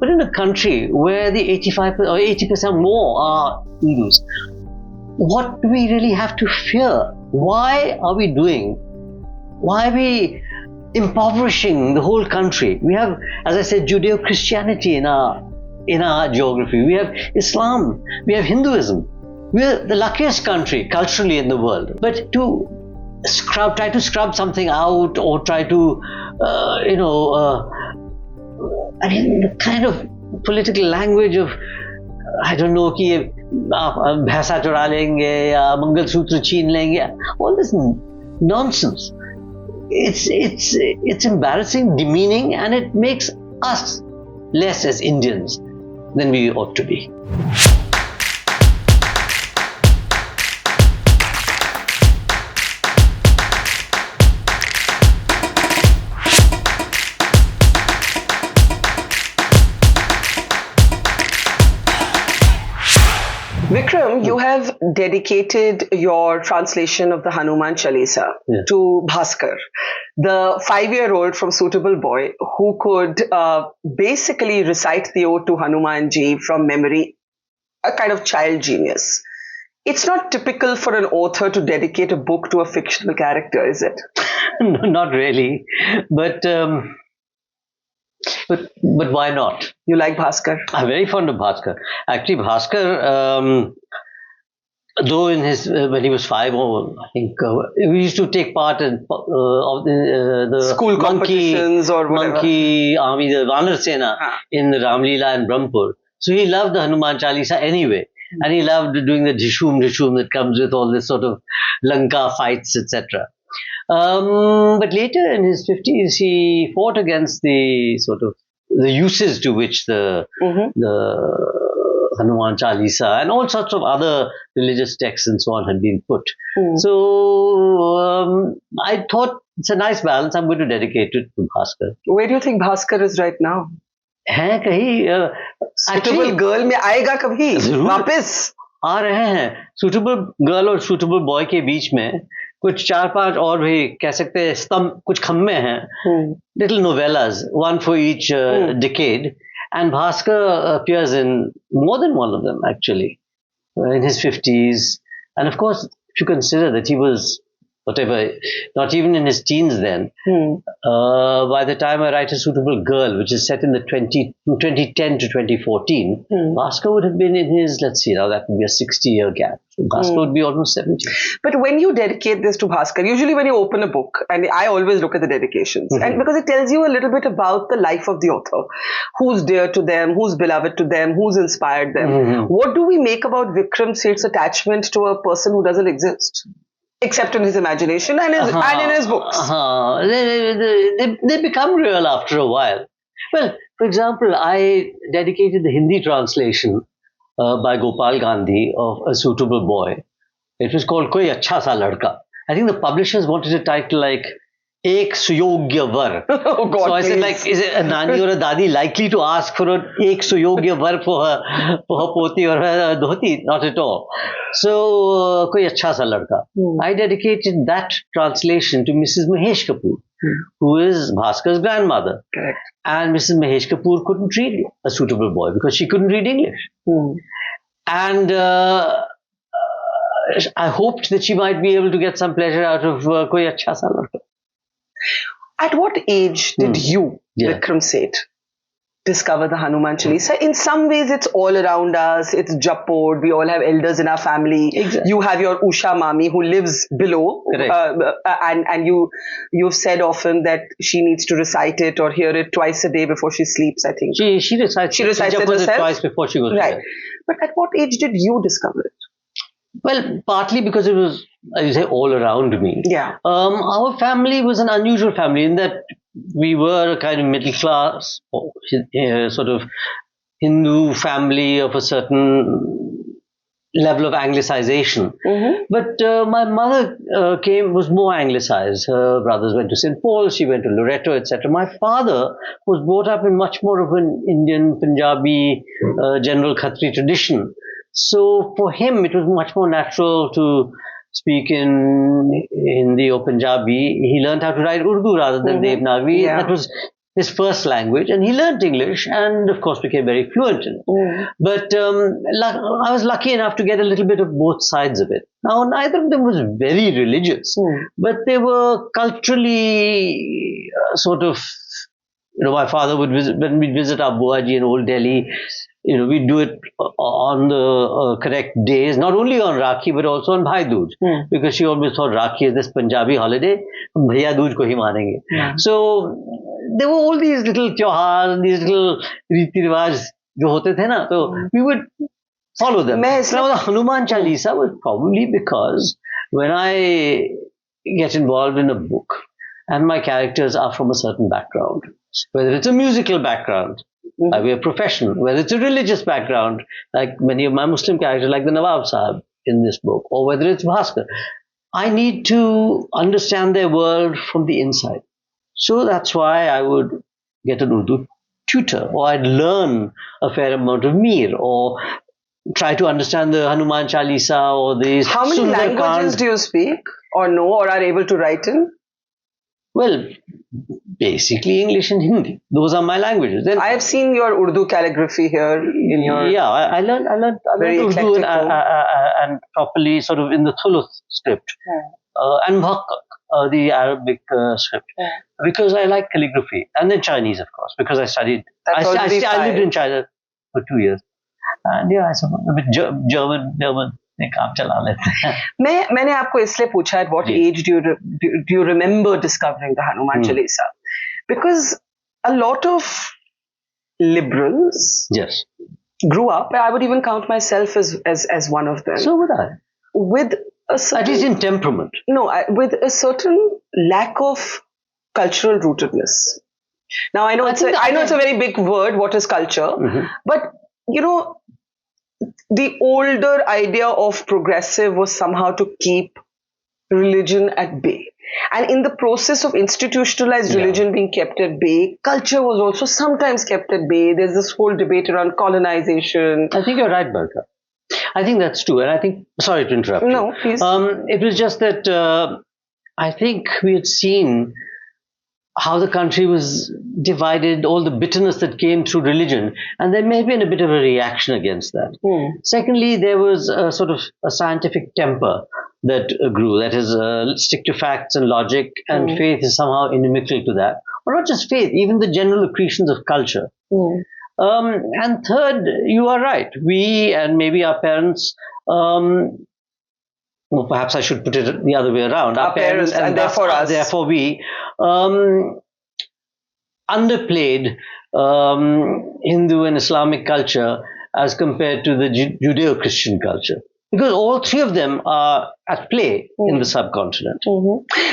But in a country where the 85% or 80% more are Hindus, what do we really have to fear? Why are we impoverishing the whole country? We have, as I said, Judeo-Christianity in our geography. We have Islam. We have Hinduism. We're the luckiest country culturally in the world. But to try to scrub something out or try to, the kind of political language of, I don't know, कि भैंसा चुरा लेंगे या मंगलसूत्र छीन लेंगे, all this nonsense. It's embarrassing, demeaning, and it makes us less as Indians than we ought to be. Vikram, you have dedicated your translation of the Hanuman Chalisa to Bhaskar, the 5-year-old from Suitable Boy who could basically recite the ode to Hanuman Ji from memory, a kind of child genius. It's not typical for an author to dedicate a book to a fictional character, is it? No, not really. But why not? You like Bhaskar? I'm very fond of Bhaskar. Actually, Bhaskar, though when he was 5, I think we used to take part in the school competitions or whatever. Monkey army, the Vanar Sena in Ramlila and Brahmpur. So he loved the Hanuman Chalisa anyway. And he loved doing the Jishum that comes with all this sort of Lanka fights, etc. But later in his 50s, he fought against the sort of the uses to which the Hanuman Chalisa and all sorts of other religious texts and so on had been put. So I thought it's a nice balance. I'm going to dedicate it to Bhaskar. Where do you think Bhaskar is right now? है कहीं suitable girl में आएगा कभी वापस आ रहे हैं. Suitable girl और suitable boy के बीच में कुछ 4-5 और भी कह सकते हैं स्तंभ, कुछ खम्बे हैं, little novellas, one for each decade, and Bhaskar appears in more than one of them actually, in his 50s. And of course, if you consider that he was whatever, not even in his teens then, by the time I write A Suitable Girl, which is set in the 2010 to 2014, Bhaskar would have been in his, let's see, now that would be a 60-year gap. So Bhaskar would be almost 70. But when you dedicate this to Bhaskar, usually when you open a book, and I always look at the dedications, and because it tells you a little bit about the life of the author, who's dear to them, who's beloved to them, who's inspired them. What do we make about Vikram Seth's attachment to a person who doesn't exist? Except in his imagination and in his books. They become real after a while. Well, for example, I dedicated the Hindi translation by Gopal Gandhi of A Suitable Boy. It was called Koi Achha Sa Ladka. I think the publishers wanted a title like Ek Suyogya Var. Oh God, so I said, like, is a nani or a dadi likely to ask for an Ek Suyogya Var for her poti or her dhoti? Not at all. So, Koi Achha Sa Ladka. I dedicated that translation to Mrs. Mahesh Kapoor, who is Bhaskar's grandmother. Correct. And Mrs. Mahesh Kapoor couldn't read A Suitable Boy because she couldn't read English. And I hoped that she might be able to get some pleasure out of Koi Achha Sa Ladka. At what age did you, Vikram Seth, discover the Hanuman Chalisa? In some ways, it's all around us. It's japod. We all have elders in our family. Exactly. You have your Usha Mami who lives below. And you've said often that she needs to recite it or hear it twice a day before she sleeps, I think. She recites it herself? Twice before she goes to bed. But at what age did you discover it? Well, partly because it was, as you say, all around me. Yeah. Our family was an unusual family in that we were a kind of middle class, sort of Hindu family of a certain level of Anglicization. But my mother was more Anglicized. Her brothers went to St. Paul's, she went to Loreto, etc. My father was brought up in much more of an Indian, Punjabi, general Khatri tradition. So for him, it was much more natural to speak in Hindi or Punjabi. He learned how to write Urdu rather than Devanagari. That was his first language, and he learnt English and, of course, became very fluent in it. But I was lucky enough to get a little bit of both sides of it. Now, neither of them was very religious, but they were culturally sort of, my father would visit, when we'd visit our Buaji in Old Delhi, we'd do it on the correct days, not only on Rakhi, but also on Bhai Dooj, because she always thought Rakhi is this Punjabi holiday, Bhaiya Dooj ko hi manenge. So there were all these little tyohars, these little riti rivaj jo hote the na, so we would follow them. Now the Hanuman Chalisa was probably because when I get involved in a book and my characters are from a certain background, whether it's a musical background, by way of profession, whether it's a religious background, like many of my Muslim characters, like the Nawab Sahib in this book, or whether it's Bhaskar, I need to understand their world from the inside. So that's why I would get an Urdu tutor, or I'd learn a fair amount of Mir, or try to understand the Hanuman Chalisa, or the How many languages do you speak, or know, or are able to write in? Well, basically English and Hindi. Those are my languages. Then I have seen your Urdu calligraphy here in your... Yeah, I learned Urdu and properly sort of in the Thuluth script and Muhakkak, the Arabic script, because I like calligraphy, and then Chinese, of course, because I studied. I lived in China for 2 years, and I a bit German. काम चला लेते हैं. मैंने आपको इसलिए पूछा at what age do you remember discovering the Hanuman Chalisa? Because a lot of liberals grew up, I would even count myself as one of them. So would I. With a certain, at least in temperament. No, with a certain lack of cultural rootedness. Now I know it's a very big word. What is culture? But the older idea of progressive was somehow to keep religion at bay. And in the process of institutionalized religion being kept at bay, culture was also sometimes kept at bay. There's this whole debate around colonization. I think you're right, Barkha. I think that's true. And I think, sorry to interrupt you. No, please. It was just that I think we had seen how the country was divided, all the bitterness that came through religion, and there may have been a bit of a reaction against that. Secondly, there was a sort of a scientific temper that grew, that is, stick to facts and logic, and faith is somehow inimical to that. Or not just faith, even the general accretions of culture. And third, you are right, we and maybe our parents, well, perhaps I should put it the other way around. Our parents and therefore us. Therefore we underplayed Hindu and Islamic culture as compared to the Judeo-Christian culture. Because all three of them are at play in the subcontinent.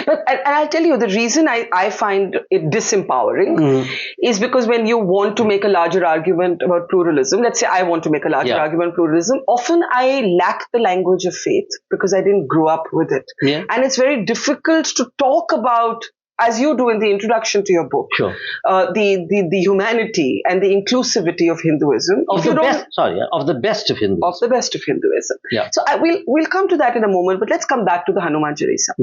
But and I'll tell you, the reason I find it disempowering is because when you want to make a larger argument about pluralism, let's say I want to make a larger argument on pluralism, often I lack the language of faith because I didn't grow up with it. And it's very difficult to talk about, as you do in the introduction to your book, the humanity and the inclusivity of Hinduism. Of the best of Hinduism. Of the best of Hinduism. So we'll come to that in a moment, but let's come back to the Hanuman Chalisa.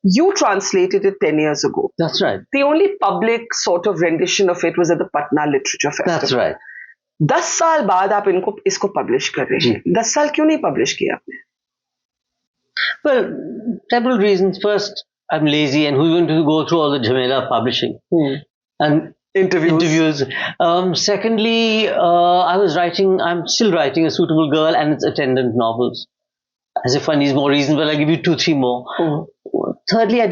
You translated it 10 years ago. That's right. The only public sort of rendition of it was at the Patna Literature Festival. That's right. 10 साल बाद आप इसको publish कर रहे हैं. 10 साल क्यों नहीं publish किया आपने? Well, several reasons. First, I'm lazy, and who's going to go through all the jhamela of publishing and interviews? Secondly, I'm still writing A Suitable Girl and its attendant novels. As if one needs more reasons, but I'll give you 2-3 more. Thirdly, I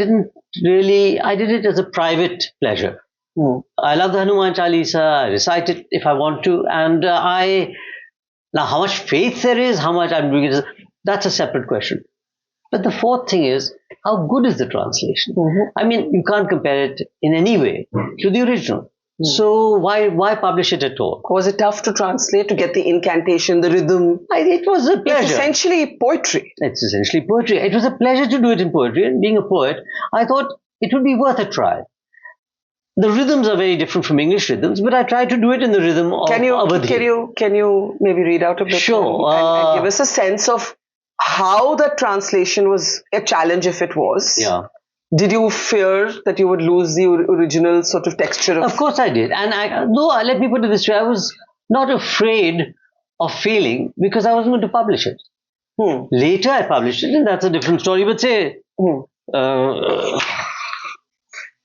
did it as a private pleasure. I love the Hanuman Chalisa, I recite it if I want to, and now how much faith there is, how much I'm doing it, that's a separate question. But the fourth thing is, how good is the translation? I mean, you can't compare it in any way to the original. So why publish it at all? Was it tough to translate, to get the incantation, the rhythm? It was a pleasure. It's essentially poetry. It's essentially poetry. It was a pleasure to do it in poetry. And being a poet, I thought it would be worth a try. The rhythms are very different from English rhythms, but I tried to do it in the rhythm of Awadhi. Can you maybe read out a bit? Sure. And give us a sense of how the translation was a challenge, if it was. Did you fear that you would lose the original sort of texture of... Of course I did. And let me put it this way, I was not afraid of failing because I wasn't going to publish it. Later I published it, and that's a different story. But say,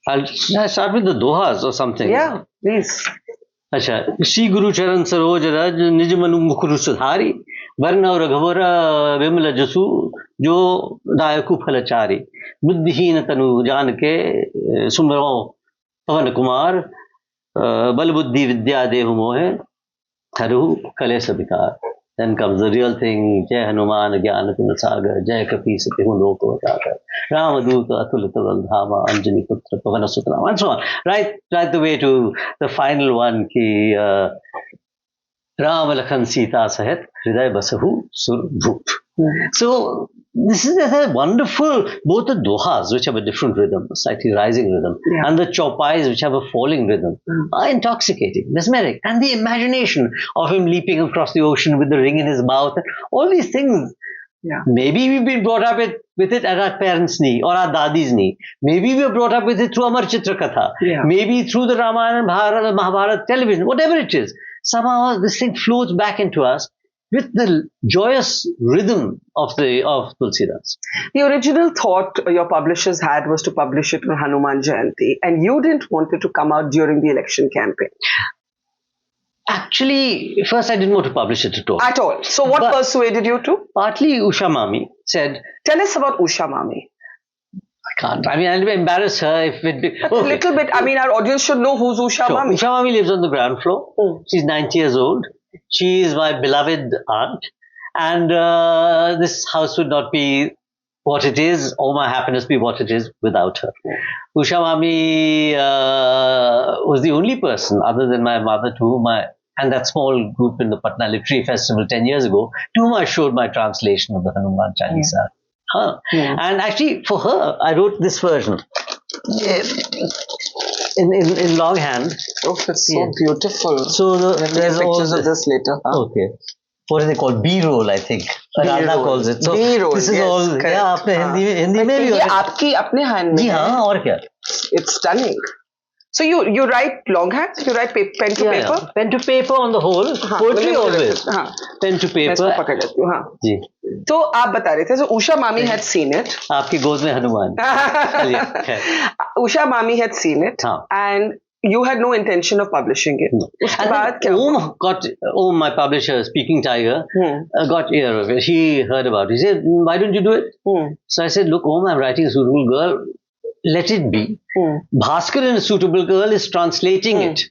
I'll start with the dohas or something. Yeah, please. अच्छा श्री गुरु चरण सरोज रज निज मनु मुकुर सुधारी वर्ण रघुवर विमल जसु जो दायकु फलचारी बुद्धिहीन तनु जान के सुमरो पवन कुमार बल बुद्धि विद्या देहु मोहे हरु कलेश विकार. Then comes the real thing. Jai Hanuman Jnana Guna Sagar, Jai Kapi Satihu Loko Jagar, Ramaduta Atulita Valdhama, Anjani Putra Pavana Sutram, and so on. Right the way to the final one, ki Ram Lakhan Sita Sahet, Hriday Basahu Sur Bhup. So this is a wonderful, both the dohas, which have a different rhythm, a slightly rising rhythm, and the chaupais, which have a falling rhythm, are intoxicating, mesmeric. And the imagination of him leaping across the ocean with the ring in his mouth, all these things. Maybe we've been brought up with it at our parents' knee or our dadi's knee. Maybe we were brought up with it through Amar Chitra Katha. Maybe through the Ramayana and Bharata, Mahabharata television, whatever it is. Somehow this thing floats back into us with the joyous rhythm of Tulsidas. The original thought your publishers had was to publish it on Hanuman Jayanti, and you didn't want it to come out during the election campaign. Actually, first I didn't want to publish it at all. At all. So what persuaded you to? Partly Usha Mami said... Tell us about Usha Mami. I can't. I mean, I'll embarrass her if it be... A little bit. I mean, our audience should know who's Usha Mami. Usha Mami lives on the ground floor. She's 90 years old. She is my beloved aunt, and this house would not be what it is, or my happiness be what it is without her. Usha Mami was the only person, other than my mother, to whom and that small group in the Patna Literary Festival 10 years ago, to whom I showed my translation of the Hanuman Chalisa. And actually, for her, I wrote this version. In longhand. Oh, it's so beautiful. So there's pictures of this later. Okay. What is it called? B-roll, I think. Radha calls it. So B-roll, this is all. correct. Yeah, आपने हिंदी में भी. ये आपकी अपने hand में. जी हाँ, और क्या? It's stunning. So you write longhand? You write pen to paper? Yeah. Pen to paper on the whole. Poetry always. Pen to paper. मैं पकड़ लेती हूँ. जी. तो आप बता रहे थे. So Usha Mami had seen it. आपकी गोद में Hanuman. Usha Mami had seen it, and you had no intention of publishing it. No. उसके बाद क्या? My publisher, Speaking Tiger, got ear of it. He heard about it. He said, "Why don't you do it?" So I said, "Look, I'm writing a suitable girl. Let it be. Bhaskar in a suitable girl is translating it.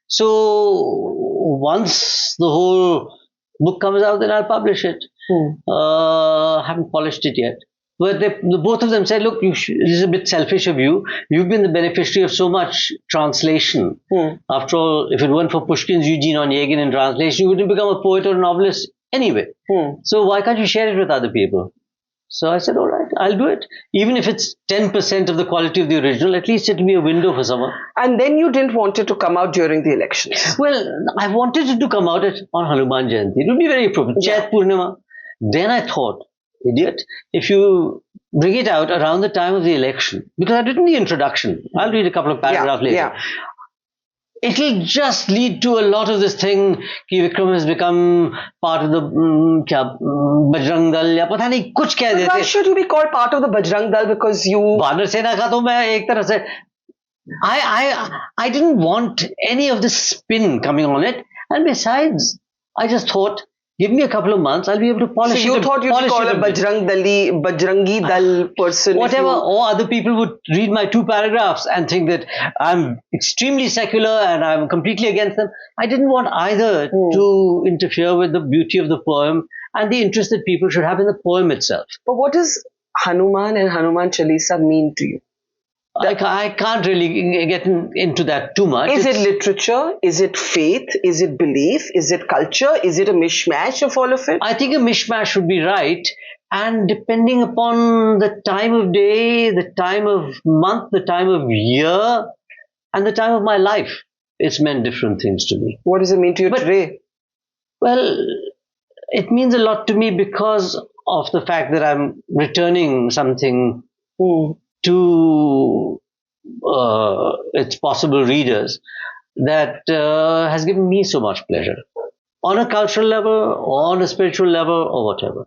So once the whole book comes out, then I'll publish it. Haven't polished it yet." But both of them said, "Look, this is a bit selfish of you. You've been the beneficiary of so much translation. After all, if it weren't for Pushkin's Eugene Onegin in translation, you wouldn't become a poet or a novelist anyway. So why can't you share it with other people?" So I said, "All right, I'll do it. Even if it's 10% of the quality of the original, at least it'll be a window for someone." And then you didn't want it to come out during the elections. Well, I wanted it to come out on Hanuman Jayanti. It would be very appropriate. Chait Purnima. Then I thought, idiot, if you bring it out around the time of the election, because I've written the introduction, I'll read a couple of paragraphs later. It'll just lead to a lot of this thing कि Vikram has become part of the Bajrang Dal या पता नहीं कुछ कह देते. Why should you be called part of the Bajrang Dal? Because you... वानर सेना का तो मैं एक तरह से I didn't want any of this spin coming on it, and besides, I just thought, give me a couple of months, I'll be able to polish it. So you thought you'd call a Bajrangi Dal person? Whatever, or other people would read my 2 paragraphs and think that I'm extremely secular and I'm completely against them. I didn't want either to interfere with the beauty of the poem and the interest that people should have in the poem itself. But what does Hanuman and Hanuman Chalisa mean to you? I can't really get into that too much. Is it literature? Is it faith? Is it belief? Is it culture? Is it a mishmash of all of it? I think a mishmash would be right. And depending upon the time of day, the time of month, the time of year, and the time of my life, it's meant different things to me. What does it mean to you today? Well, it means a lot to me because of the fact that I'm returning something to its possible readers that has given me so much pleasure on a cultural level, or on a spiritual level, or whatever.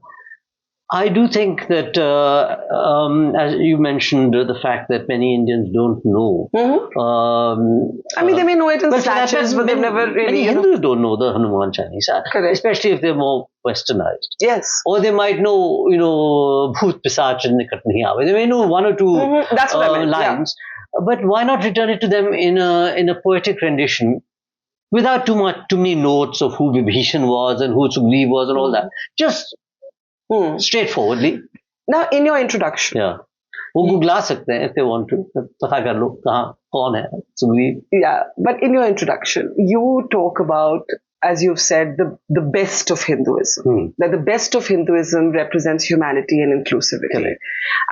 I do think that, as you mentioned, the fact that many Indians don't know. I mean, they may know it in snatches, but they've never really. Many Hindus don't know the Hanuman Chalisa, especially if they're more westernized. Yes. Or they might know, Bhoot Pisach Nikat Nahi Aave. They may know one or two That's what I meant. lines, but why not return it to them in a poetic rendition, without too many notes of who Vibhishan was and who Sugriv was and all that. Just straightforwardly. Now, in your introduction. Yeah. वो गुगला सकते हैं if they want to. पता कर लो कहाँ कौन है Sugriv. Yeah, but in your introduction, you talk about, as you've said, the best of Hinduism. That the best of Hinduism represents humanity and inclusivity. Correct.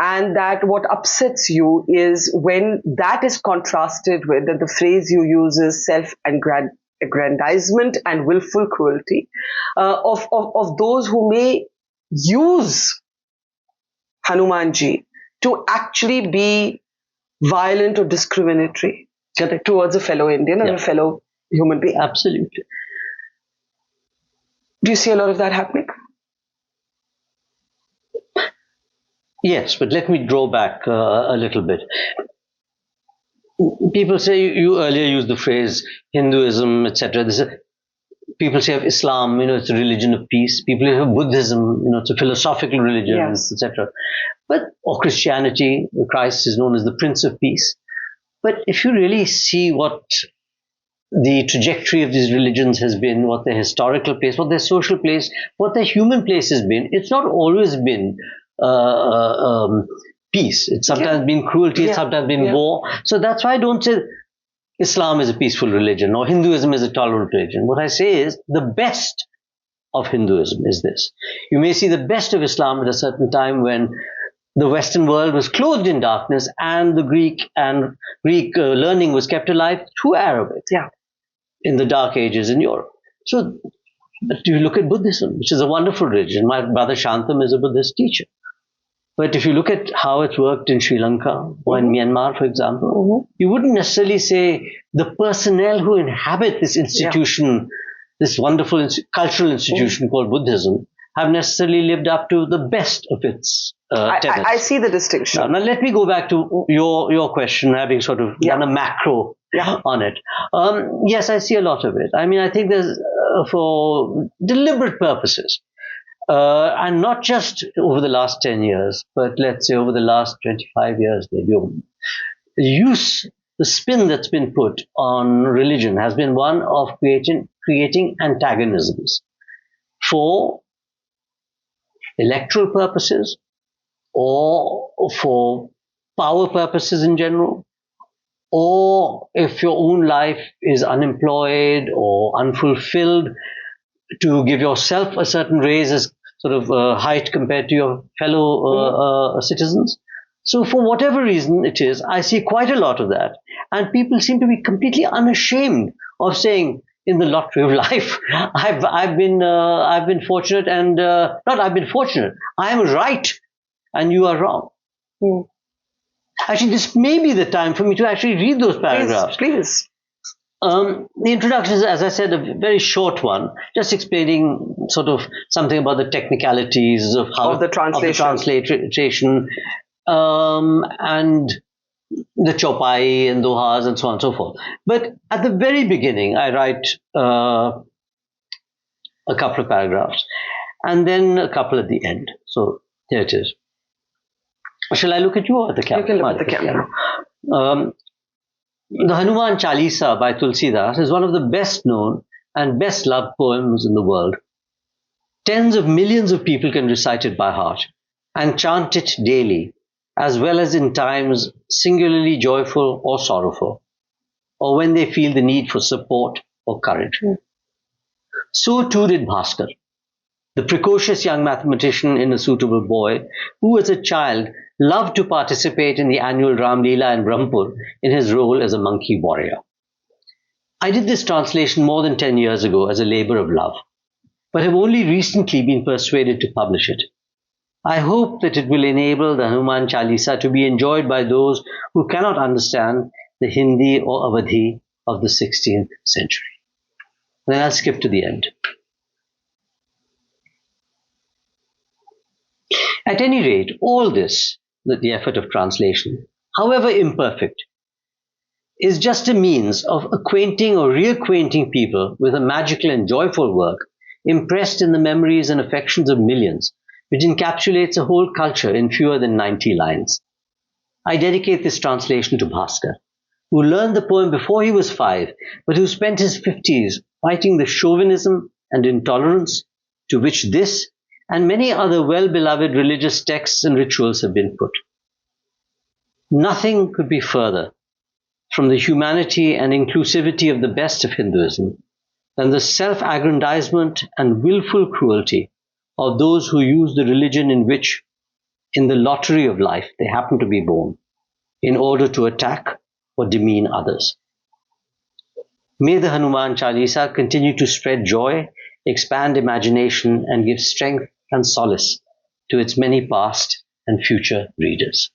And that what upsets you is when that is contrasted with, that the phrase you use is self-aggrandizement and willful cruelty of those who may use Hanumanji to actually be violent or discriminatory towards a fellow Indian or a fellow human being. Absolutely. Do you see a lot of that happening? Yes, but let me draw back a little bit. People say, you earlier used the phrase Hinduism, etc. People say of Islam, it's a religion of peace. People say of Buddhism, it's a philosophical religion, etc. Or Christianity, Christ is known as the Prince of Peace. But if you really see what the trajectory of these religions has been, what their historical place, what their social place, what their human place has been, it's not always been peace. It's sometimes been cruelty, it's sometimes been war. So that's why I don't say Islam is a peaceful religion or Hinduism is a tolerant religion. What I say is the best of Hinduism is this. You may see the best of Islam at a certain time when the Western world was clothed in darkness and the Greek learning was kept alive through Arabic in the Dark Ages in Europe. So you look at Buddhism, which is a wonderful religion. My brother Shantam is a Buddhist teacher. But if you look at how it's worked in Sri Lanka or in Myanmar, for example, you wouldn't necessarily say the personnel who inhabit this institution, this wonderful cultural institution called Buddhism, have necessarily lived up to the best of its tenets. I see the distinction. Now let me go back to your question, having sort of done a macro on it. Yes, I see a lot of it. I mean, I think there's, for deliberate purposes, and not just over the last 10 years, but let's say over the last 25 years, maybe, the spin that's been put on religion has been one of creating antagonisms for electoral purposes or for power purposes in general, or if your own life is unemployed or unfulfilled, to give yourself a certain raise as sort of height compared to your fellow citizens. So for whatever reason it is, I see quite a lot of that. And people seem to be completely unashamed of saying, in the lottery of life, I've been fortunate, and not I've been fortunate, I am right and you are wrong. Actually, this may be the time for me to actually read those paragraphs. Please. The introduction is, as I said, a very short one, just explaining sort of something about the technicalities of how the translation, and the chopai and dohas and so on and so forth. But at the very beginning, I write a couple of paragraphs and then a couple at the end. So here it is. Shall I look at you or at the camera? You can look at the camera. The Hanuman Chalisa by Tulsidas is one of the best known and best loved poems in the world. Tens of millions of people can recite it by heart and chant it daily, as well as in times singularly joyful or sorrowful, or when they feel the need for support or courage. So too did Bhaskar, the precocious young mathematician in A Suitable Boy, who as a child loved to participate in the annual Ram Leela in Brahmpur in his role as a monkey warrior. I did this translation more than 10 years ago as a labor of love, but have only recently been persuaded to publish it. I hope that it will enable the Hanuman Chalisa to be enjoyed by those who cannot understand the Hindi or Awadhi of the 16th century. Then I'll skip to the end. At any rate, all this, the effort of translation, however imperfect, is just a means of acquainting or reacquainting people with a magical and joyful work impressed in the memories and affections of millions, which encapsulates a whole culture in fewer than 90 lines. I dedicate this translation to Bhaskar, who learned the poem before he was 5, but who spent his 50s fighting the chauvinism and intolerance to which this and many other well-beloved religious texts and rituals have been put. Nothing could be further from the humanity and inclusivity of the best of Hinduism than the self-aggrandizement and willful cruelty of those who use the religion in which, in the lottery of life, they happen to be born, in order to attack or demean others. May the Hanuman Chalisa continue to spread joy, expand imagination, and give strength and solace to its many past and future readers.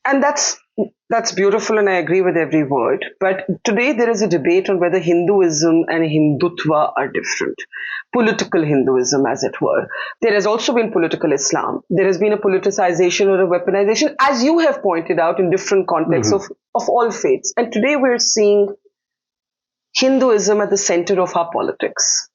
And that's beautiful, and I agree with every word. But today there is a debate on whether Hinduism and Hindutva are different. Political Hinduism, as it were. There has also been political Islam. There has been a politicization or a weaponization, as you have pointed out, in different contexts of all faiths. And today we're seeing Hinduism at the center of our politics.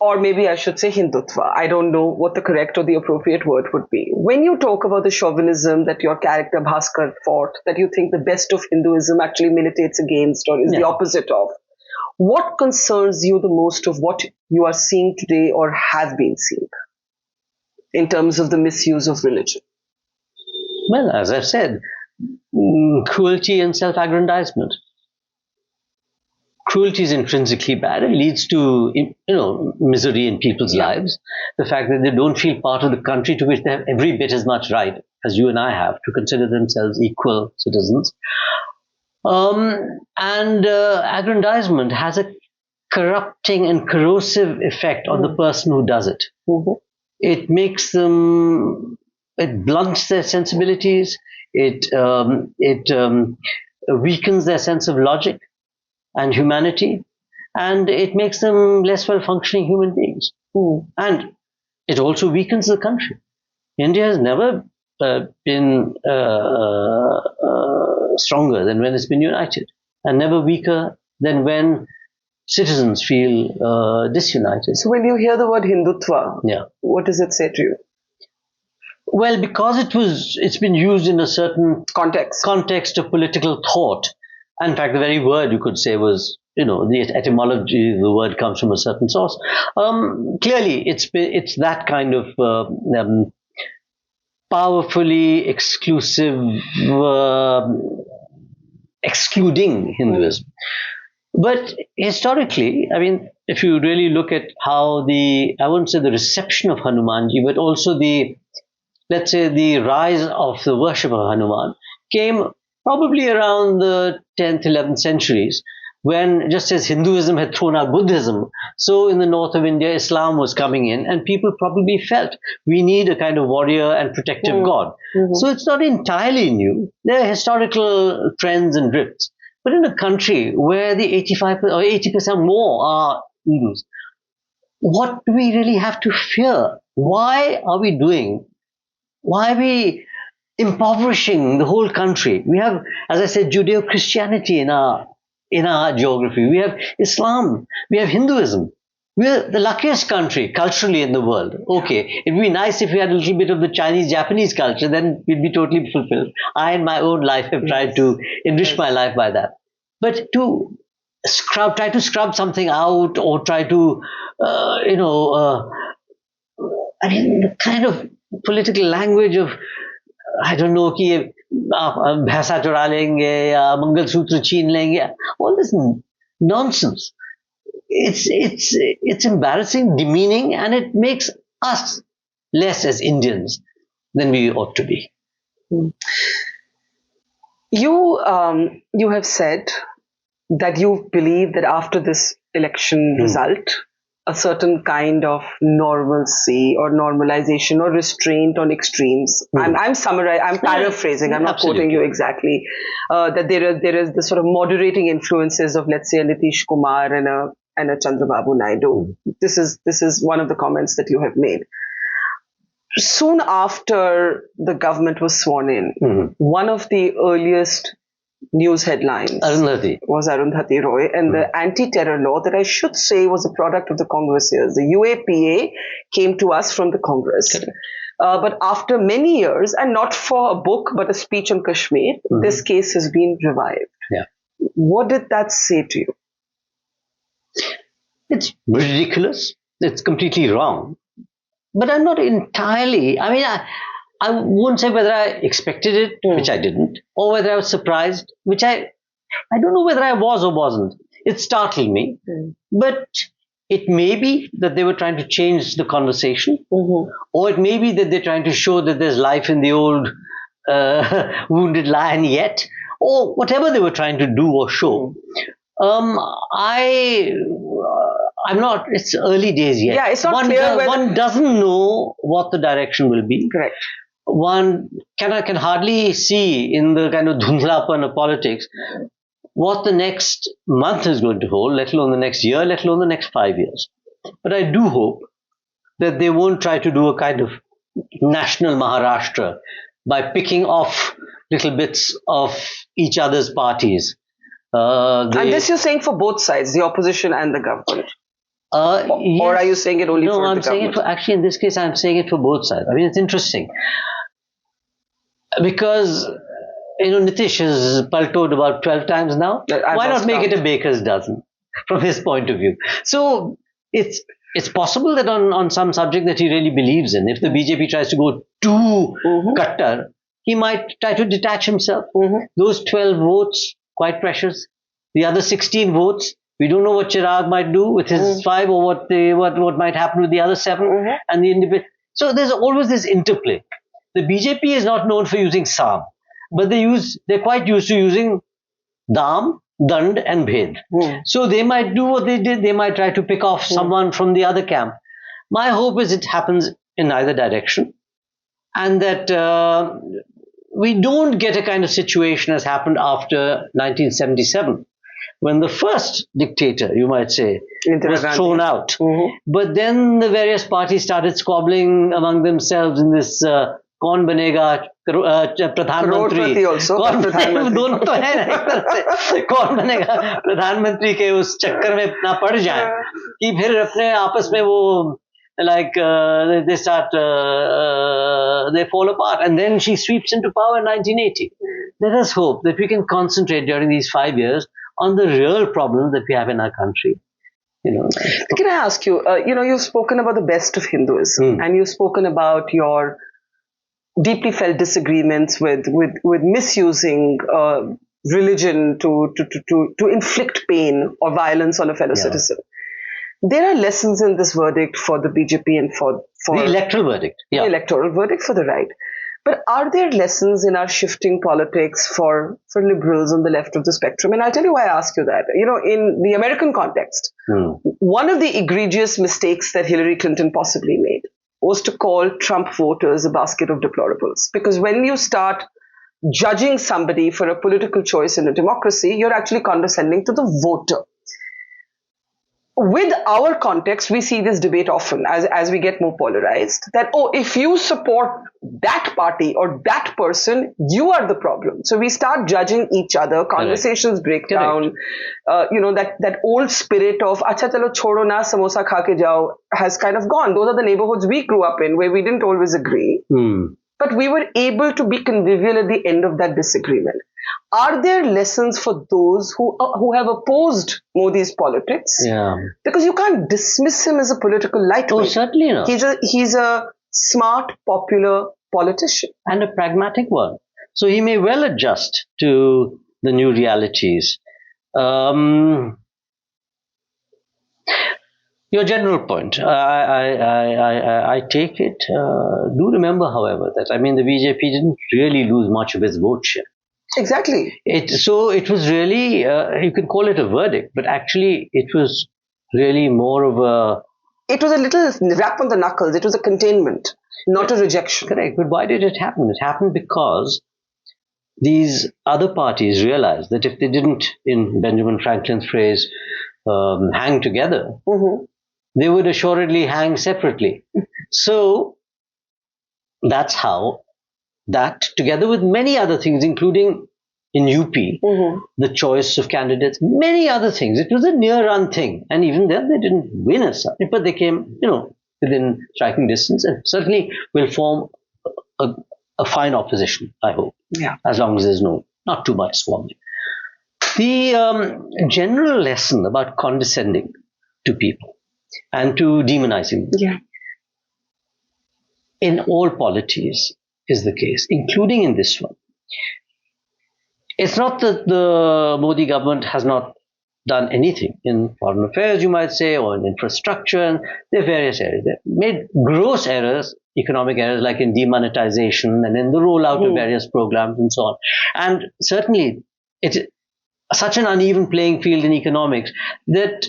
Or maybe I should say Hindutva. I don't know what the correct or the appropriate word would be. When you talk about the chauvinism that your character Bhaskar fought, that you think the best of Hinduism actually militates against or is the opposite of, what concerns you the most of what you are seeing today or have been seeing in terms of the misuse of religion? Well, as I've said, cruelty and self-aggrandizement. Cruelty is intrinsically bad. It leads to, misery in people's lives. The fact that they don't feel part of the country to which they have every bit as much right as you and I have to consider themselves equal citizens. And aggrandizement has a corrupting and corrosive effect on the person who does it. It makes them, it blunts their sensibilities. It weakens their sense of logic and humanity, and it makes them less well-functioning human beings. And it also weakens the country. India has never been stronger than when it's been united, and never weaker than when citizens feel disunited. So when you hear the word Hindutva, what does it say to you? Well, because it's been used in a certain context of political thought. In fact, the very word you could say was, the etymology of the word comes from a certain source. Clearly, it's that kind of powerfully exclusive, excluding Hinduism. But historically, I mean, if you really look at how I wouldn't say the reception of Hanumanji, but also let's say the rise of the worship of Hanuman came probably around the 10th, 11th centuries, when just as Hinduism had thrown out Buddhism, so in the north of India, Islam was coming in, and people probably felt we need a kind of warrior and protective God. So it's not entirely new. There are historical trends and drifts. But in a country where the 85 or 80% more are Hindus, what do we really have to fear? Why are we impoverishing the whole country? We have, as I said, Judeo-Christianity in our geography. We have Islam. We have Hinduism. We're the luckiest country culturally in the world. Okay, it'd be nice if we had a little bit of the Chinese-Japanese culture, then we'd be totally fulfilled. I, in my own life, have tried to enrich my life by that. But to try to scrub something out, or try to, the kind of political language of, I don't know, कि भैंसा चुरा लेंगे या मंगलसूत्र छीन लेंगे, all this nonsense. It's embarrassing, demeaning, and it makes us less as Indians than we ought to be. You have said that you believe that after this election result, a certain kind of normalcy or normalization or restraint on extremes. I'm summarizing, I'm paraphrasing, I'm not quoting you exactly. That there is the sort of moderating influences of, let's say, a Nitish Kumar and a Chandrababu Naidu. This is one of the comments that you have made. Soon after the government was sworn in, one of the earliest news headlines was Arundhati Roy, and the anti-terror law that I should say was a product of the Congress years. The UAPA came to us from the Congress. But after many years, and not for a book, but a speech on Kashmir, this case has been revived. Yeah. What did that say to you? It's ridiculous. It's completely wrong. But I'm not entirely, I mean, I won't say whether I expected it, which I didn't, or whether I was surprised, which I don't know whether I was or wasn't. It startled me. But it may be that they were trying to change the conversation, or it may be that they're trying to show that there's life in the old wounded lion yet, or whatever they were trying to do or show. I'm not, it's early days yet. Yeah, it's not clear whether... One doesn't know what the direction will be. Correct. One can hardly see in the kind of dhundlapan of politics what the next month is going to hold, let alone the next year, let alone the next 5 years. But I do hope that they won't try to do a kind of national Maharashtra by picking off little bits of each other's parties. And this you're saying for both sides, the opposition and the government? Yes. Or are you saying it only for the government? No, I'm saying it for, actually in this case, I'm saying it for both sides. I mean, it's interesting. Because, Nitish has paltoed about 12 times now. Why not make it a baker's dozen from his point of view? So it's possible that on some subject that he really believes in, if the BJP tries to go too kattar, he might try to detach himself. Those 12 votes, quite precious. The other 16 votes, we don't know what Chirag might do with his 5 or what might happen with the other 7 and the individual. So there's always this interplay. The BJP is not known for using Sam, but they're quite used to using Dam, Dand and Bhed. So they might do what they did. They might try to pick off someone from the other camp. My hope is it happens in either direction, and that we don't get a kind of situation as happened after 1977, when the first dictator, you might say, was thrown out. But then the various parties started squabbling among themselves in this कौन बनेगा प्रधानमंत्री दोनों तो है एक तरह से कौन बनेगा प्रधानमंत्री के उस चक्कर में इतना पड़ जाए कि फिर अपने आपस में वो like they start they fall apart, and then she sweeps into power in 1980. Let us hope that we can concentrate during these 5 years on the real problems that we have in our country. Can I ask you, you've spoken about the best of Hinduism, and you've spoken about your deeply felt disagreements with misusing religion to inflict pain or violence on a fellow citizen. There are lessons in this verdict for the BJP and for the electoral verdict. The electoral verdict for the right. But are there lessons in our shifting politics for liberals on the left of the spectrum? And I'll tell you why I ask you that. In the American context, one of the egregious mistakes that Hillary Clinton possibly made was to call Trump voters a basket of deplorables. Because when you start judging somebody for a political choice in a democracy, you're actually condescending to the voter. With our context, we see this debate often as we get more polarized, that, if you support that party or that person, you are the problem. So we start judging each other, conversations break down, that old spirit of, acha chalo chodo na, samosa kha ke jao, has kind of gone. Those are the neighborhoods we grew up in where we didn't always agree. But we were able to be convivial at the end of that disagreement. Are there lessons for those who have opposed Modi's politics? Yeah. Because you can't dismiss him as a political lightweight. Oh, certainly not. He's a smart, popular politician. And a pragmatic one. So he may well adjust to the new realities. Your general point, I take it. Do remember, however, that the BJP didn't really lose much of its vote share. Exactly. So it was really, you can call it a verdict, but actually it was really more of it was a little rap on the knuckles. It was a containment, not a rejection. Correct. But why did it happen? It happened because these other parties realized that if they didn't, in Benjamin Franklin's phrase, hang together, they would assuredly hang separately. So that's how that, together with many other things, including in UP, the choice of candidates, many other things. It was a near-run thing. And even then, they didn't win as such. But they came, within striking distance, and certainly will form a fine opposition, I hope. Yeah. As long as there's not too much squabbling. The general lesson about condescending to people and to demonizing them in all polities is the case, including in this one. It's not that the Modi government has not done anything in foreign affairs, you might say, or in infrastructure, and there are various areas. They've made gross errors, economic errors, like in demonetization and in the rollout of various programs and so on. And certainly, it's such an uneven playing field in economics that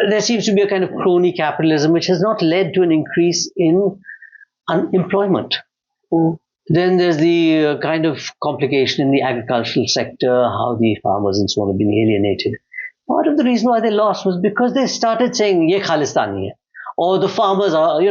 there seems to be a kind of crony capitalism which has not led to an increase in unemployment. Then there's the kind of complication in the agricultural sector, how the farmers and so on have been alienated. Part of the reason why they lost was because they started saying, ye Khalistani hai, or the farmers are,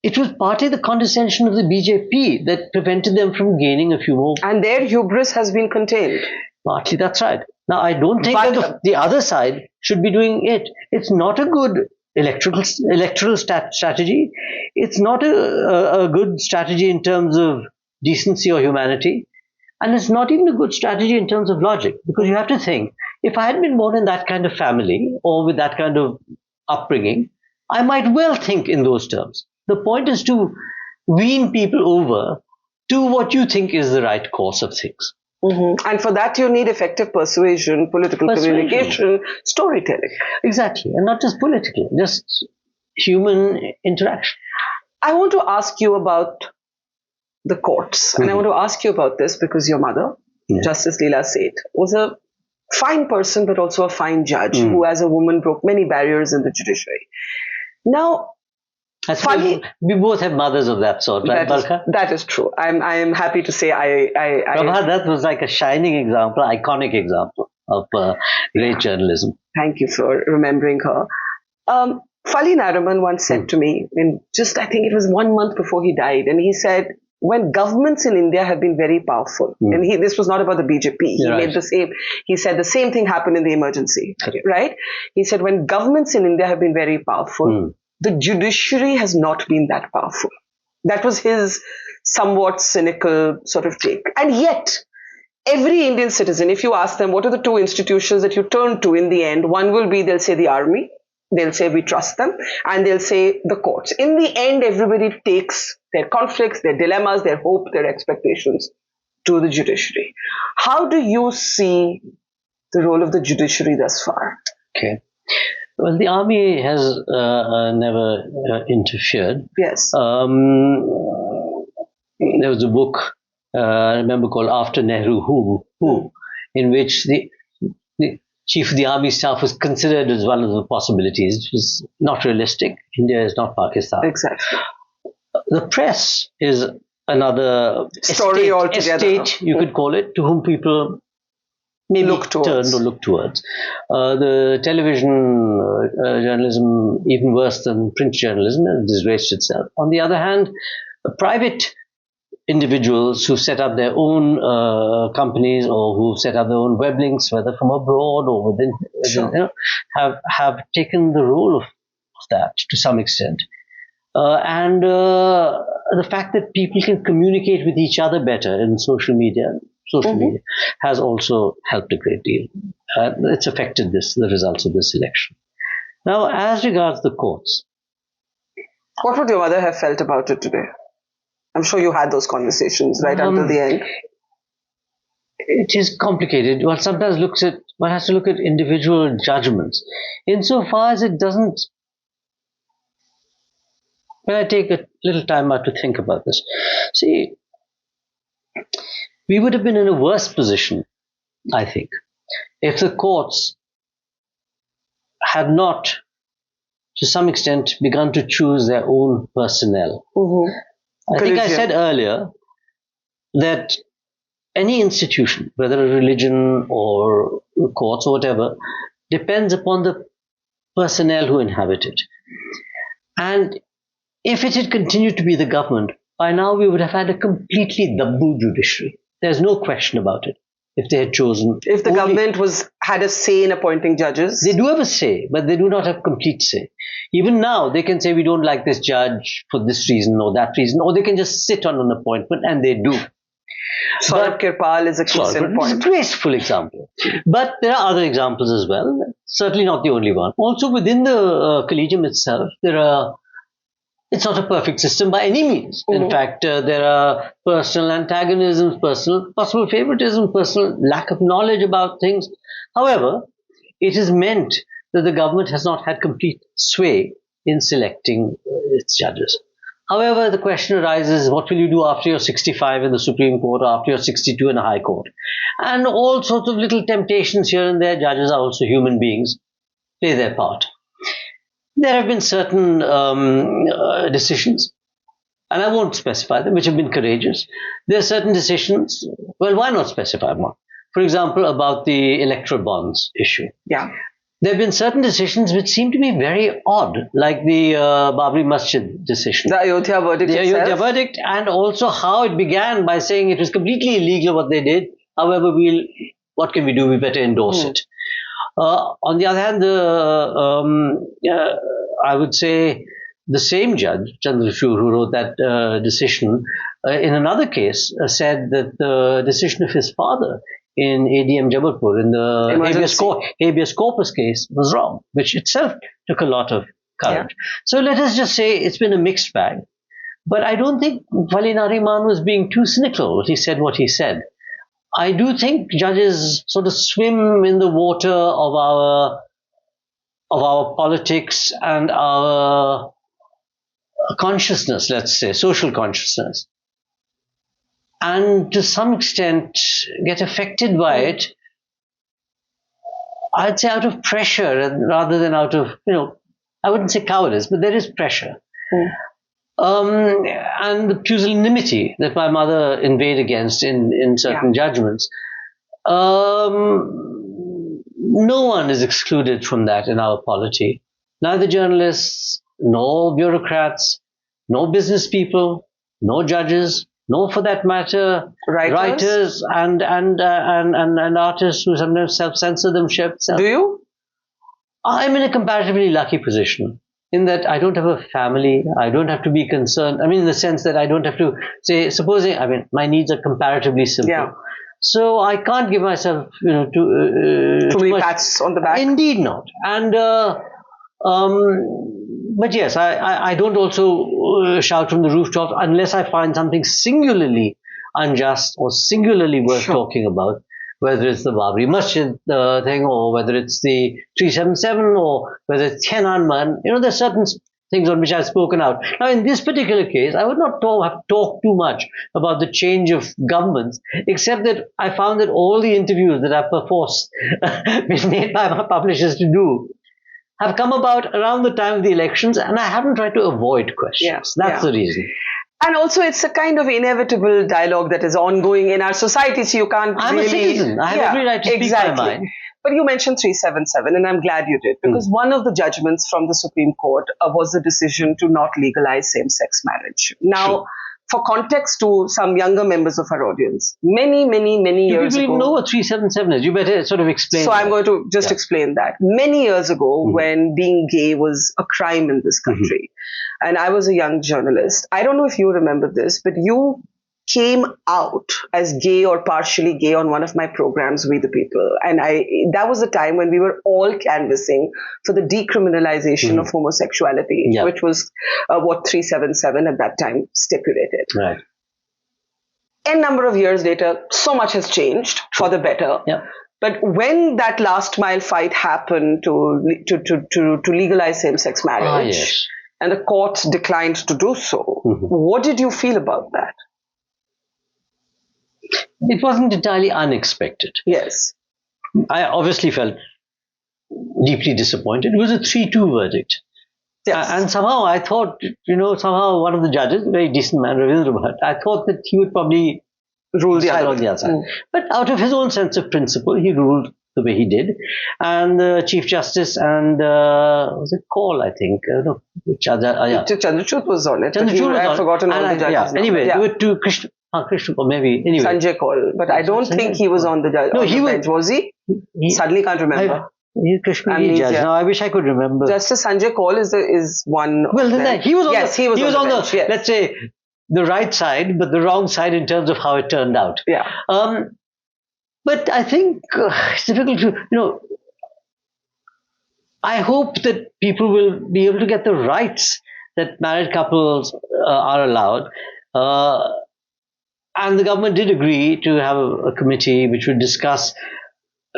it was partly the condescension of the BJP that prevented them from gaining a few more. And their hubris has been contained. Partly, that's right. Now, I don't think that the other side should be doing it. It's not a good electoral strategy. It's not a good strategy in terms of decency or humanity. And it's not even a good strategy in terms of logic. Because you have to think, if I had been born in that kind of family or with that kind of upbringing, I might well think in those terms. The point is to wean people over to what you think is the right course of things. And for that, you need effective persuasion, political communication, storytelling. Exactly. And not just political, just human interaction. I want to ask you about the courts. And I want to ask you about this because your mother, Justice Leela Seth, was a fine person, but also a fine judge who, as a woman, broke many barriers in the judiciary. Now, we both have mothers of that sort, right, Barkha? That is true. I am happy to say Prabha, that was like a shining example, iconic example of great journalism. Thank you for remembering her. Fali Nariman once said to me, I think it was 1 month before he died, and he said, when governments in India have been very powerful, and this was not about the BJP, he said the same thing happened in the emergency, right? He said, when governments in India have been very powerful, the judiciary has not been that powerful. That was his somewhat cynical sort of take. And yet, every Indian citizen, if you ask them, what are the two institutions that you turn to in the end? One will be, they'll say the army, they'll say we trust them, and they'll say the courts. In the end, everybody takes their conflicts, their dilemmas, their hope, their expectations to the judiciary. How do you see the role of the judiciary thus far? Okay. Well, the army has never interfered. Yes. There was a book, I remember, called After Nehru Who, in which the chief of the army staff was considered as one of the possibilities. It was not realistic. India is not Pakistan. Exactly. The press is another story altogether. Estate, you could call it, to whom people maybe look towards. The television journalism, even worse than print journalism, disgraced itself. On the other hand, private individuals who set up their own companies or who set up their own web links, whether from abroad or within, have taken the role of that to some extent. And the fact that people can communicate with each other better in social media has also helped a great deal. It's affected the results of this election. Now, as regards the courts. What would your mother have felt about it today? I'm sure you had those conversations right until the end. It is complicated. One has to look at individual judgments. Insofar as it doesn't. When I take a little time out to think about this, see, we would have been in a worse position, I think, if the courts had not to some extent, begun to choose their own personnel. I think I said earlier that any institution, whether a religion or courts or whatever, depends upon the personnel who inhabit it. And if it had continued to be the government, by now we would have had a completely dabbu judiciary. There's no question about it. If they had chosen... If the government had a say in appointing judges? They do have a say, but they do not have complete say. Even now, they can say, we don't like this judge for this reason or that reason, or they can just sit on an appointment, and they do. Saurabh Kirpal is a case in point. It's a graceful example. But there are other examples as well. Certainly not the only one. Also, within the collegium itself, it's not a perfect system by any means. In fact, there are personal antagonisms, possible favoritism, personal lack of knowledge about things. However, it has meant that the government has not had complete sway in selecting its judges. However, the question arises, what will you do after you're 65 in the Supreme Court, or after you're 62 in the High Court? And all sorts of little temptations here and there. Judges are also human beings, play their part. There have been certain decisions, and I won't specify them, which have been courageous. There are certain decisions, well, why not specify one? For example, about the electoral bonds issue. Yeah. There have been certain decisions which seem to be very odd, like the Babri Masjid decision. The Ayodhya verdict itself. The Ayodhya verdict, and also how it began by saying it was completely illegal what they did. However, what can we do? We better endorse it. On the other hand, I would say the same judge, Chandrachud, who wrote that decision, in another case said that the decision of his father in ADM Jabalpur, in the habeas corpus case, was wrong, which itself took a lot of courage. Yeah. So let us just say it's been a mixed bag. But I don't think Wali Nariman was being too cynical when he said what he said. I do think judges sort of swim in the water of our politics and our consciousness, let's say, social consciousness, and to some extent get affected by it, I'd say out of pressure rather than out of, I wouldn't say cowardice, but there is pressure. And the pusillanimity that my mother inveighed against in certain judgments. No one is excluded from that in our polity. Neither journalists, no bureaucrats, no business people, no judges, no, for that matter, writers and artists who sometimes self-censor themselves. Do you? I'm in a comparatively lucky position, in that I don't have a family, I don't have to be concerned. I mean, in the sense that I don't have to say, my needs are comparatively simple. Yeah. So I can't give myself, too many pats on the back. Indeed not. And, but yes, I don't also shout from the rooftops unless I find something singularly unjust or singularly worth talking about. Whether it's the Babri Masjid thing, or whether it's the 377, or whether it's Hanuman, there's certain things on which I've spoken out. Now, in this particular case, I would not have talked too much about the change of governments, except that I found that all the interviews that I've perforce been made by my publishers to do have come about around the time of the elections, and I haven't tried to avoid questions. That's the reason. And also, it's a kind of inevitable dialogue that is ongoing in our society, so you can't I'm a citizen. I have every right to speak my mind. But you mentioned 377, and I'm glad you did, because one of the judgments from the Supreme Court was the decision to not legalize same-sex marriage. Now, for context to some younger members of our audience, many years ago... You even know what 377 is. You better sort of explain So I'm going to just explain that. Many years ago, when being gay was a crime in this country, and I was a young journalist, I don't know if you remember this, but you came out as gay or partially gay on one of my programs, We the People. And that was a time when we were all canvassing for the decriminalization of homosexuality, which was what 377 at that time stipulated. Right. A number of years later, so much has changed for the better. Yeah. But when that last mile fight happened to legalize same-sex marriage, and the courts declined to do so, what did you feel about that? It wasn't entirely unexpected. Yes. I obviously felt deeply disappointed. It was a 3-2 verdict. Yes. And somehow I thought, somehow one of the judges, very decent man, Ravindra Bhatt, I thought that he would probably rule the side other on the way. other side. But out of his own sense of principle, he ruled the way he did. And the Chief Justice and, was it Kaul, I think? No, Chandrachud was on it. Chandrachud was I've forgotten all the judges. Anyway, there were two, Krishna, or maybe, anyway. Sanjay Kaul. But I don't think he was on the judge. No, he was. Bench. Was he? Suddenly can't remember. He's Kashmiri judge. Now I wish I could remember. Justice Sanjay Kaul is one. Well, he was on he was on the let's say, the right side, but the wrong side in terms of how it turned out. Yeah. But I think it's difficult to, I hope that people will be able to get the rights that married couples are allowed. And the government did agree to have a committee which would discuss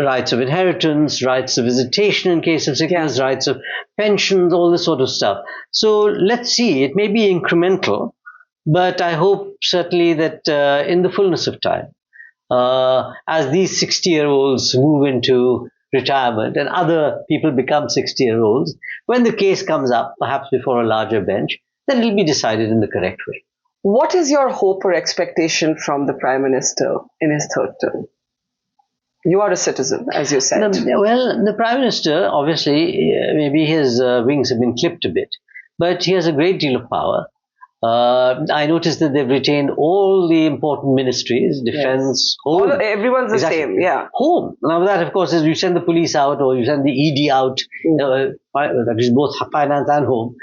rights of inheritance, rights of visitation in case of sickness, rights of pensions, all this sort of stuff. So let's see. It may be incremental, but I hope certainly that in the fullness of time, as these 60-year-olds move into retirement and other people become 60-year-olds, when the case comes up, perhaps before a larger bench, then it will be decided in the correct way. What is your hope or expectation from the Prime Minister in his third term? You are a citizen, as you said. Well, the Prime Minister, obviously, maybe his wings have been clipped a bit, but he has a great deal of power. I noticed that they've retained all the important ministries, defense, home. Everyone's the same, Home. Now that, of course, is you send the police out or you send the ED out, that is both finance and home,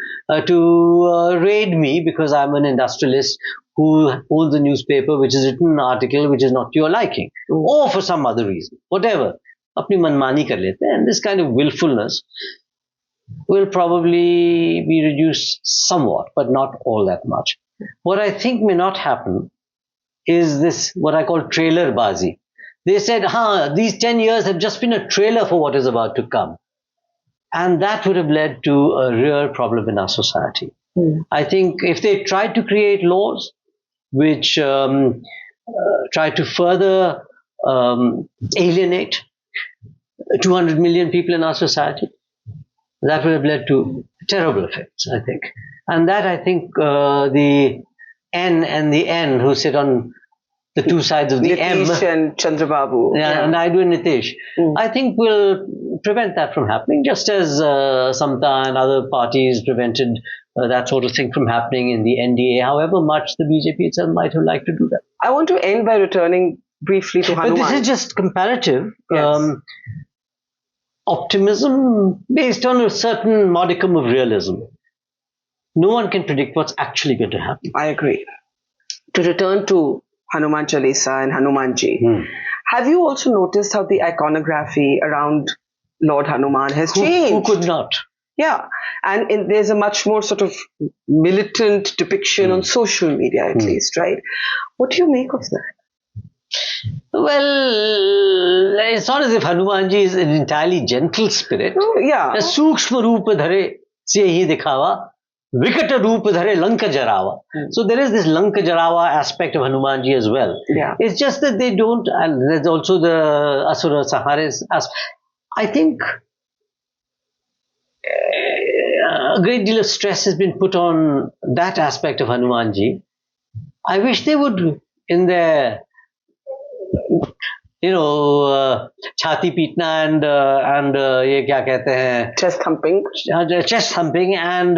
to raid me because I'm an industrialist who owns a newspaper which has written an article which is not to your liking, or for some other reason, whatever. Apni manmani kar lete, and this kind of willfulness will probably be reduced somewhat, but not all that much. What I think may not happen is this, what I call trailer bazi. They said, these 10 years have just been a trailer for what is about to come. And that would have led to a real problem in our society. I think if they tried to create laws which try to further alienate 200 million people in our society, that would have led to terrible effects, I think. And that, I think, the N and the N who sit on the two sides of the Nitish and Chandrababu. And Naidu and Nitish, I think will prevent that from happening, just as Samta and other parties prevented that sort of thing from happening in the NDA, however much the BJP itself might have liked to do that. I want to end by returning briefly to Hanuman. But this is just comparative. Optimism based on a certain modicum of realism. No one can predict what's actually going to happen. I agree. To return to Hanuman Chalisa and Hanumanji, have you also noticed how the iconography around Lord Hanuman has changed? Who could not? Yeah, and there's a much more sort of militant depiction on social media, at least, right? What do you make of that? Well, it's not as if Hanumanji is an entirely gentle spirit. Sukshma roop dhare se hi dikhawa, vikata roop dhare lanka jarawa. So there is this lanka jarawa aspect of Hanumanji as well. It's just that they don't, and there's also the asura sahares. I think a great deal of stress has been put on that aspect of Hanumanji. I wish they would, in their छाती पीटना and ये क्या कहते हैं chest thumping and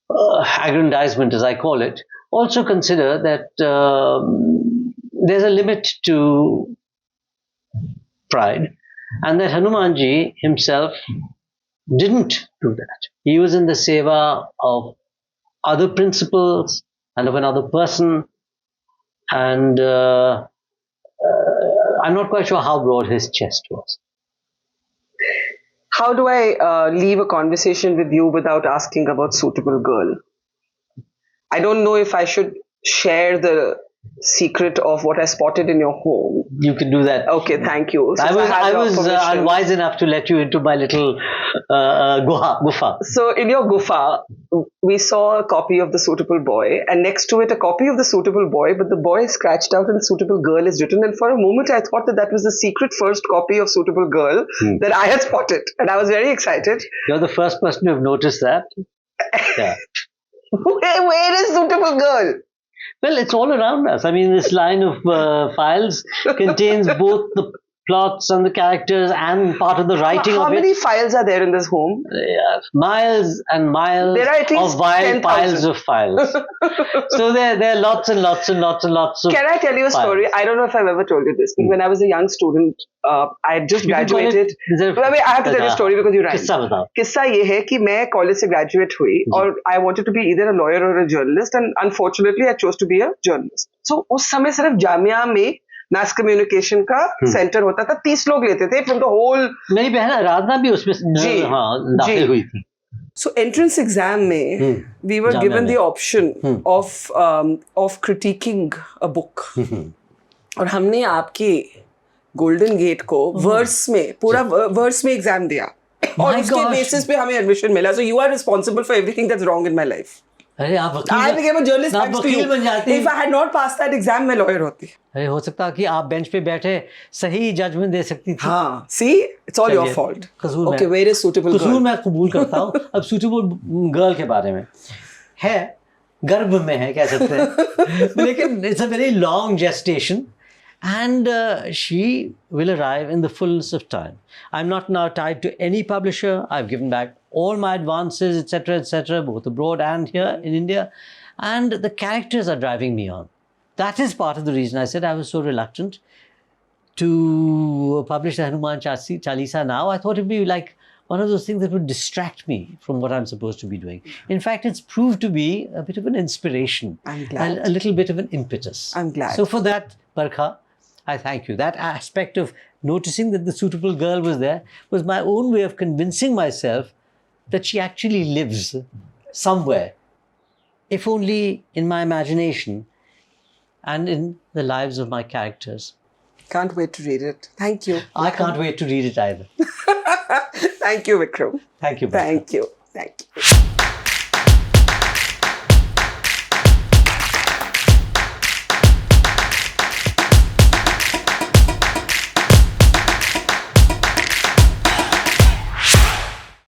aggrandizement, as I call it, also consider that there's a limit to pride, and that Hanumanji himself didn't do that. He was in the seva of other principles and of another person. And I'm not quite sure how broad his chest was. How do I leave a conversation with you without asking about Suitable Girl? I don't know if I should share the secret of what I spotted in your home. You can do that. Okay, thank you. So I was unwise enough to let you into my little gufa. So in your gufa, we saw a copy of The Suitable Boy, and next to it a copy of The Suitable Boy, but the boy is scratched out and Suitable Girl is written. And for a moment I thought that was the secret first copy of Suitable Girl that I had spotted, and I was very excited. You're the first person to have noticed that. Yeah. Where is Suitable Girl? Well, it's all around us. I mean, this line of files contains both the plots and the characters and part of the writing of it. How many files are there in this home? Miles and miles of vile piles of files. So there are lots and lots and lots and lots of Can I tell you a story? I don't know if I've ever told you this, but when I was a young student, I had just graduated. I have to tell you a story because you rhymed. Kissa ye hai ki main college se graduate hui और I wanted to be either a lawyer or a journalist, and unfortunately I chose to be a journalist. So उस समय सिर्फ जामिया में mass communication का centre होता था, 30 लोग लेते थे from the whole. मेरी बहन आराधना भी उसमें दाखिल हुई थी. So entrance exam में we were given the option of critiquing a book. और हमने आपके गोल्डन गेट को वर्स में पूरा वर्स में एग्जाम दिया और उसके बेसिस पे हमें एडमिशन मिला. So you are responsible for everything that's wrong in my life. अरे आप I became a journalist thanks to you. बन जाती. If I had not passed that exam, मैं lawyer होती. अरे हो सकता कि आप बेंच पे बैठे सही जजमेंट दे सकती थी. हाँ, see, it's all your fault. Okay, where is suitable girl? कसूर मैं कबूल करता हूँ. अब suitable girl के बारे में है, गर्भ में है कह सकते हैं. लेकिन it's a very long gestation. And she will arrive in the fullness of time. I'm not now tied to any publisher. I've given back all my advances, etc., both abroad and here in India. And the characters are driving me on. That is part of the reason I said I was so reluctant to publish the Hanuman Chalisa now. I thought it would be like one of those things that would distract me from what I'm supposed to be doing. In fact, it's proved to be a bit of an inspiration. I'm glad. A little bit of an impetus. I'm glad. So for that, Barkha, I thank you. That aspect of noticing that the suitable girl was there was my own way of convincing myself that she actually lives somewhere, if only in my imagination and in the lives of my characters. Can't wait to read it. Thank you. I can't wait to read it either. Thank you, Vikram. Thank you. Thank you. Thank you.